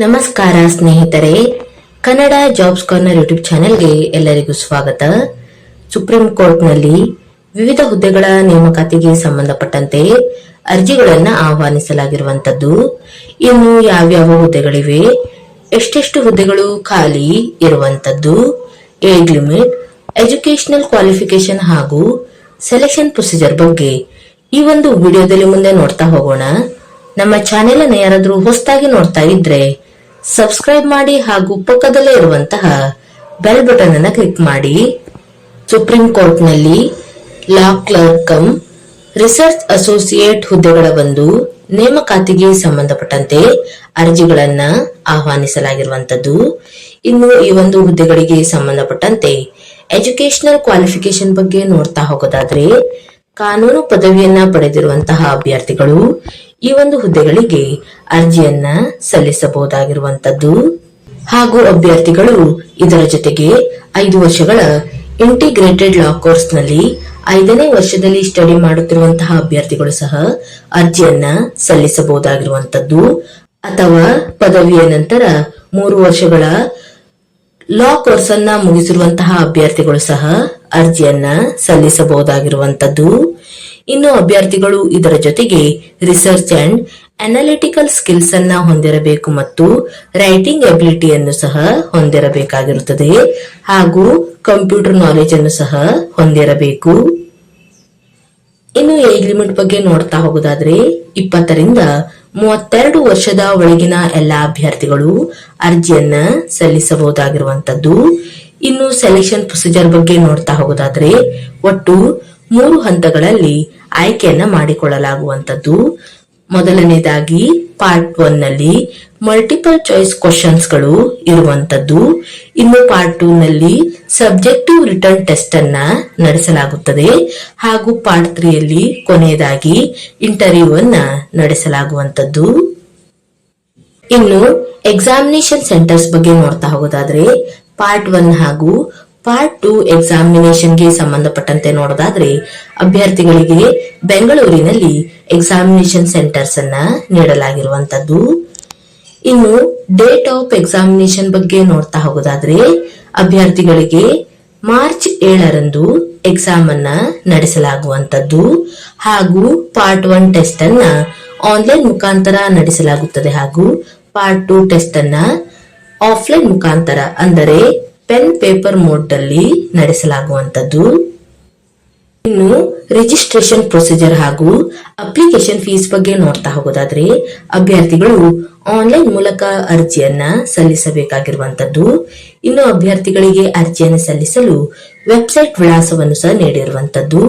ನಮಸ್ಕಾರ ಸ್ನೇಹಿತರೆ, Kannada jobs corner YouTube ಚಾನೆಲ್ಗೆ ಎಲ್ಲರಿಗೂ ಸ್ವಾಗತ. ಸುಪ್ರೀಂ ಕೋರ್ಟ್ನಲ್ಲಿ ವಿವಿಧ ಹುದ್ದೆಗಳ ನೇಮಕಾತಿಗೆ ಸಂಬಂಧಪಟ್ಟಂತೆ ಅರ್ಜಿಗಳನ್ನು ಆಹ್ವಾನಿಸಲಾಗಿರುವಂತದ್ದು. ಇನ್ನು ಯಾವ್ಯಾವ ಹುದ್ದೆಗಳಿವೆ, ಎಷ್ಟೆಷ್ಟು ಹುದ್ದೆಗಳು ಖಾಲಿ ಇರುವಂತದ್ದು, ಏಜ್ ಲಿಮಿಟ್, ಎಜುಕೇಶನಲ್ ಕ್ವಾಲಿಫಿಕೇಶನ್ ಹಾಗೂ ಸೆಲೆಕ್ಷನ್ ಪ್ರೊಸೀಜರ್ ಬಗ್ಗೆ ಈ ಒಂದು ವಿಡಿಯೋದಲ್ಲಿ ಮುಂದೆ ನೋಡ್ತಾ ಹೋಗೋಣ. ನಮ್ಮ ಚಾನೆಲ್ ಅನ್ನು ಯಾರಾದ್ರೂ ಹೊಸದಾಗಿ ನೋಡ್ತಾ ಇದ್ರೆ ಸಬ್ಸ್ಕ್ರೈಬ್ ಮಾಡಿ ಹಾಗೂ ಪಕ್ಕದಲ್ಲೇ ಇರುವಂತಹ ಬೆಲ್ ಬಟನ್ ಅನ್ನು ಕ್ಲಿಕ್ ಮಾಡಿ. ಸುಪ್ರೀಂ ಕೋರ್ಟ್ ನಲ್ಲಿ ಲಾ ಕ್ಲರ್ಕ್ ಕಮ್ ರಿಸರ್ಚ್ ಅಸೋಸಿಯೇಟ್ ಹುದ್ದೆಗಳ ಒಂದು ನೇಮಕಾತಿಗೆ ಸಂಬಂಧಪಟ್ಟಂತೆ ಅರ್ಜಿಗಳನ್ನ ಆಹ್ವಾನಿಸಲಾಗಿರುವಂತದ್ದು. ಇನ್ನು ಈ ಒಂದು ಹುದ್ದೆಗಳಿಗೆ ಸಂಬಂಧಪಟ್ಟಂತೆ ಎಜುಕೇಶನಲ್ ಕ್ವಾಲಿಫಿಕೇಶನ್ ಬಗ್ಗೆ ನೋಡ್ತಾ ಹೋಗೋದಾದ್ರೆ, ಕಾನೂನು ಪದವಿಯನ್ನ ಪಡೆದಿರುವಂತಹ ಅಭ್ಯರ್ಥಿಗಳು ಈ ಒಂದು ಹುದ್ದೆಗಳಿಗೆ ಅರ್ಜಿಯನ್ನ ಸಲ್ಲಿಸಬಹುದಾಗಿರುವಂತದ್ದು. ಹಾಗೂ ಅಭ್ಯರ್ಥಿಗಳು ಇದರ ಜೊತೆಗೆ 5 ವರ್ಷಗಳ ಇಂಟಿಗ್ರೇಟೆಡ್ ಲಾ ಕೋರ್ಸ್ ನಲ್ಲಿ 5ನೇ ವರ್ಷದಲ್ಲಿ ಸ್ಟಡಿ ಮಾಡುತ್ತಿರುವಂತಹ ಅಭ್ಯರ್ಥಿಗಳು ಸಹ ಅರ್ಜಿಯನ್ನ ಸಲ್ಲಿಸಬಹುದಾಗಿರುವಂತದ್ದು. ಅಥವಾ ಪದವಿಯ ನಂತರ 3 ವರ್ಷಗಳ ಲಾ ಕೋರ್ಸ್ ಅನ್ನ ಮುಗಿಸಿರುವಂತಹ ಅಭ್ಯರ್ಥಿಗಳು ಸಹ ಅರ್ಜಿಯನ್ನ ಸಲ್ಲಿಸಬಹುದಾಗಿರುವಂತದ್ದು. ಇನ್ನು ಅಭ್ಯರ್ಥಿಗಳು ಇದರ ಜೊತೆಗೆ ರಿಸರ್ಚ್ ಅಂಡ್ ಅನಾಲಿಟಿಕಲ್ ಸ್ಕಿಲ್ಸ್ ಅನ್ನ ಹೊಂದಿರಬೇಕು ಮತ್ತು ರೈಟಿಂಗ್ ಎಬಿಲಿಟಿಯನ್ನು ಸಹ ಹೊಂದಿರಬೇಕಾಗಿರುತ್ತದೆ. ಹಾಗೂ ಕಂಪ್ಯೂಟರ್ ನಾಲೆಜ್ ಅನ್ನು ಸಹ ಹೊಂದಿರಬೇಕು. ಇನ್ನು ಏಜ್ ಲಿಮಿಟ್ ಬಗ್ಗೆ ನೋಡ್ತಾ ಹೋಗೋದಾದ್ರೆ, 20ರಿಂದ 32 ವರ್ಷದ ಒಳಗಿನ ಎಲ್ಲಾ ಅಭ್ಯರ್ಥಿಗಳು ಅರ್ಜಿಯನ್ನ ಸಲ್ಲಿಸಬಹುದಾಗಿರುವಂತದ್ದು. ಇನ್ನು ಸೆಲೆಕ್ಷನ್ ಪ್ರೊಸೀಜರ್ ಬಗ್ಗೆ ನೋಡ್ತಾ ಹೋಗೋದಾದ್ರೆ, ಒಟ್ಟು 3 ಹಂತಗಳಲ್ಲಿ ಆಯ್ಕೆಯನ್ನ ಮಾಡಿಕೊಳ್ಳಲಾಗುವಂತದ್ದು. ಮೊದಲನೇದಾಗಿ ಪಾರ್ಟ್ 1 ನಲ್ಲಿ ಮಲ್ಟಿಪಲ್ ಚಾಯ್ಸ್ ಕ್ವಶನ್ಸ್ ಗಳು ಇರುವಂತದ್ದು. ಇನ್ನು ಪಾರ್ಟ್ 2 ನಲ್ಲಿ ಸಬ್ಜೆಕ್ಟಿವ್ ರಿಟರ್ನ್ ಟೆಸ್ಟ್ ಅನ್ನ ನಡೆಸಲಾಗುತ್ತದೆ. ಹಾಗೂ ಪಾರ್ಟ್ 3 ಯಲ್ಲಿ ಕೊನೆಯದಾಗಿ ಇಂಟರ್ವ್ಯೂ ಅನ್ನ ನಡೆಸಲಾಗುವಂತದ್ದು. ಇನ್ನು ಎಕ್ಸಾಮಿನೇಷನ್ ಸೆಂಟರ್ಸ್ ಬಗ್ಗೆ ನೋಡ್ತಾ ಹೋಗೋದಾದ್ರೆ, ಪಾರ್ಟ್ 1 ಹಾಗೂ ಪಾರ್ಟ್ 2 ಎಕ್ಸಾಮಿನೇಷನ್ ಗೆ ಸಂಬಂಧಪಟ್ಟಂತೆ ನೋಡೋದಾದ್ರೆ, ಅಭ್ಯರ್ಥಿಗಳಿಗೆ ಬೆಂಗಳೂರಿನಲ್ಲಿ ಎಕ್ಸಾಮಿನೇಷನ್ ಸೆಂಟರ್ಸ್ ಅನ್ನ ನೀಡಲಾಗಿರುವಂತದ್ದು. ಇನ್ನು ಡೇಟ್ ಆಫ್ ಎಕ್ಸಾಮಿನೇಷನ್ ಬಗ್ಗೆ ನೋಡ್ತಾ ಹೋಗೋದಾದ್ರೆ, ಅಭ್ಯರ್ಥಿಗಳಿಗೆ ಮಾರ್ಚ್ 7ರಂದು ಎಕ್ಸಾಮ್ ಅನ್ನ ನಡೆಸಲಾಗುವಂತದ್ದು. ಹಾಗೂ ಪಾರ್ಟ್ 1 ಟೆಸ್ಟ್ ಅನ್ನ ಆನ್ಲೈನ್ ಮುಖಾಂತರ ನಡೆಸಲಾಗುತ್ತದೆ. ಹಾಗೂ ಪಾರ್ಟ್ 2 ಟೆಸ್ಟ್ ಅನ್ನ ಆಫ್ಲೈನ್ ಮುಖಾಂತರ ಅಂದರೆ ಪೆನ್ ಪೇಪರ್ ಮೋಡ್ ಅಲ್ಲಿ ನಡೆಸಲಾಗುವಂತದ್ದು. ಇನ್ನು ರಿಜಿಸ್ಟ್ರೇಷನ್ ಪ್ರೊಸೀಜರ್ ಹಾಗೂ ಅಪ್ಲಿಕೇಶನ್ ಫೀಸ್ ಬಗ್ಗೆ ನೋಡ್ತಾ ಹೋಗೋದಾದ್ರೆ, ಅಭ್ಯರ್ಥಿಗಳು ಆನ್ಲೈನ್ ಮೂಲಕ ಅರ್ಜಿಯನ್ನ ಸಲ್ಲಿಸಬೇಕಾಗಿರುವಂತದ್ದು. ಇನ್ನು ಅಭ್ಯರ್ಥಿಗಳಿಗೆ ಅರ್ಜಿಯನ್ನು ಸಲ್ಲಿಸಲು ವೆಬ್ಸೈಟ್ ವಿಳಾಸವನ್ನು ಸಹ ನೀಡಿರುವಂತದ್ದು.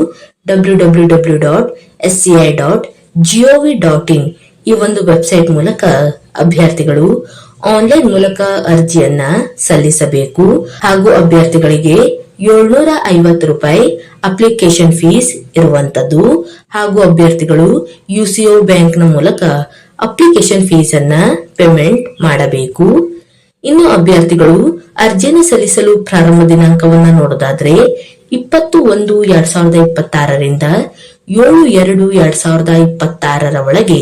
www.sci.gov.in ಈ ಒಂದು ವೆಬ್ಸೈಟ್ ಮೂಲಕ ಅಭ್ಯರ್ಥಿಗಳು ಆನ್ಲೈನ್ ಮೂಲಕ ಅರ್ಜಿಯನ್ನ ಸಲ್ಲಿಸಬೇಕು. ಹಾಗೂ ಅಭ್ಯರ್ಥಿಗಳಿಗೆ 750 ರೂಪಾಯಿ ಅಪ್ಲಿಕೇಶನ್ ಫೀಸ್ ಇರುವಂತದ್ದು. ಹಾಗೂ ಅಭ್ಯರ್ಥಿಗಳು UCO ಬ್ಯಾಂಕ್ ನ ಮೂಲಕ ಅಪ್ಲಿಕೇಶನ್ ಫೀಸ್ ಅನ್ನ ಪೇಮೆಂಟ್ ಮಾಡಬೇಕು. ಇನ್ನು ಅಭ್ಯರ್ಥಿಗಳು ಅರ್ಜಿಯನ್ನು ಸಲ್ಲಿಸಲು ಪ್ರಾರಂಭ ದಿನಾಂಕವನ್ನ ನೋಡೋದಾದ್ರೆ, 20/1/2026ರಿಂದ 7/2/2026 ಒಳಗೆ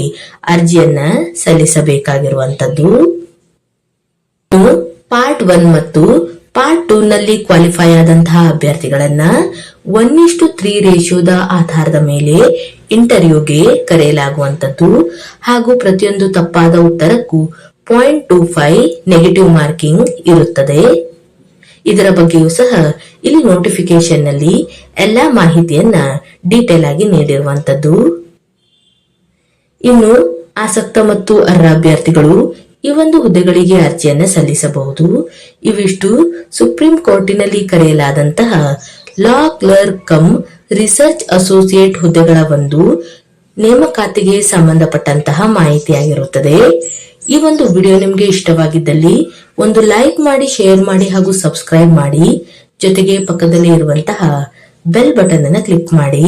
ಅರ್ಜಿಯನ್ನ ಸಲ್ಲಿಸಬೇಕಾಗಿರುವಂತದ್ದು. ಪಾರ್ಟ್ 1 ಮತ್ತು ಪಾರ್ಟ್ 2 ನಲ್ಲಿ ಕ್ವಾಲಿಫೈ ಆದಂತಹ ಅಭ್ಯರ್ಥಿಗಳನ್ನ 1:3 ರೇಷಿಯೋದ ಆಧಾರದ ಮೇಲೆ ಇಂಟರ್ವ್ಯೂಗೆ ಕರೆಯಲಾಗುವಂತದ್ದು. ಹಾಗೂ ಪ್ರತಿಯೊಂದು ತಪ್ಪಾದ ಉತ್ತರಕ್ಕೂ 0.25 ನೆಗೆಟಿವ್ ಮಾರ್ಕಿಂಗ್ ಇರುತ್ತದೆ. ಇದರ ಬಗ್ಗೆಯೂ ಸಹ ಇಲ್ಲಿ ನೋಟಿಫಿಕೇಶನ್ ನಲ್ಲಿ ಎಲ್ಲಾ ಮಾಹಿತಿಯನ್ನ ಡೀಟೇಲ್ ಆಗಿ ನೀಡಿರುವಂತದ್ದು. ಇನ್ನು ಆಸಕ್ತ ಮತ್ತು ಅರ್ಹ ಅಭ್ಯರ್ಥಿಗಳು ಈ ಒಂದು ಹುದ್ದೆಗಳಿಗೆ ಅರ್ಜಿಯನ್ನ ಸಲ್ಲಿಸಬಹುದು. ಇವಿಷ್ಟು ಸುಪ್ರೀಂ ಕೋರ್ಟಿನಲ್ಲಿ ಕರೆಯಲಾದಂತಹ ಲಾ ಕ್ಲರ್ಕ್ ಕಮ್ ರಿಸರ್ಚ್ ಅಸೋಸಿಯೇಟ್ ಹುದ್ದೆಗಳ ಒಂದು ನೇಮಕಾತಿಗೆ ಸಂಬಂಧಪಟ್ಟಂತಹ ಮಾಹಿತಿಯಾಗಿರುತ್ತದೆ. ಈ ಒಂದು ವಿಡಿಯೋ ನಿಮ್ಗೆ ಇಷ್ಟವಾಗಿದ್ದಲ್ಲಿ ಒಂದು ಲೈಕ್ ಮಾಡಿ, ಶೇರ್ ಮಾಡಿ ಹಾಗೂ ಸಬ್ಸ್ಕ್ರೈಬ್ ಮಾಡಿ. ಜೊತೆಗೆ ಪಕ್ಕದಲ್ಲಿ ಇರುವಂತಹ ಬೆಲ್ ಬಟನ್ ಅನ್ನು ಕ್ಲಿಕ್ ಮಾಡಿ.